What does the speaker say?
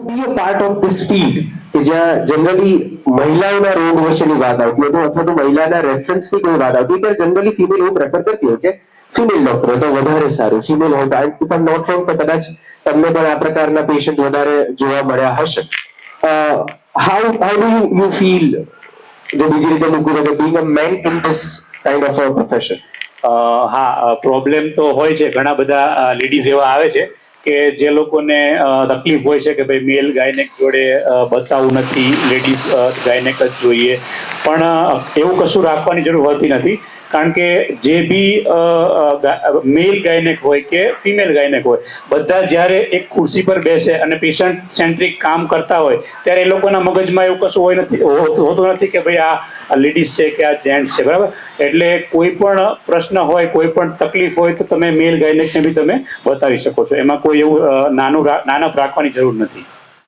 be a part of this field કે જ્યાં generally મહિલાઓના રોગ વિશેની વાત આવતી હોય અથવા તો મહિલાના રેફરન્સની કોઈ વાત આવતી ત્યારે જનરલી ફિમેલ એવું પ્રેફર કરતી હોય કે ફિમેલ ડોક્ટર તો વધારે સારું ફિમેલ હોય તો ઇફ આઈ નોટ રોંગ તો કદાચ તમને પણ આ પ્રકારના પેશન્ટ વધારે જોવા મળ્યા હશે. હાઉ ડુ યુ ફીલ જો બીજી રીતે મૂકું તો being a man in this kind of a profession? હા, પ્રોબ્લેમ તો હોય છે. ઘણા બધા લેડીઝ એવા આવે છે કે જે લોકોને તકલીફ હોય છે કે ભાઈ મેલ ગાયનેક જોડે બતાવવું નથી, લેડીઝ ગાયનેક જ જોઈએ. પણ એવું કશું રાખવાની જરૂર હોતી નથી, કારણ કે જે બી મેલ ગાયનેક હોય કે ફિમેલ ગાયનેક હોય, બધા જ્યારે એક ખુરશી પર બેસે અને પેશન્ટ સેન્ટ્રિક કામ કરતા હોય ત્યારે એ લોકોના મગજમાં એવું કશું હોતું નથી કે ભાઈ આ લેડીઝ છે કે આ જેન્ટ્સ છે, બરાબર. એટલે કોઈ પણ પ્રશ્ન હોય, કોઈ પણ તકલીફ હોય તો તમે મેલ ગાયનેકને બી તમે બતાવી શકો છો. એમાં કોઈ એવું નાનપ રાખવાની જરૂર નથી.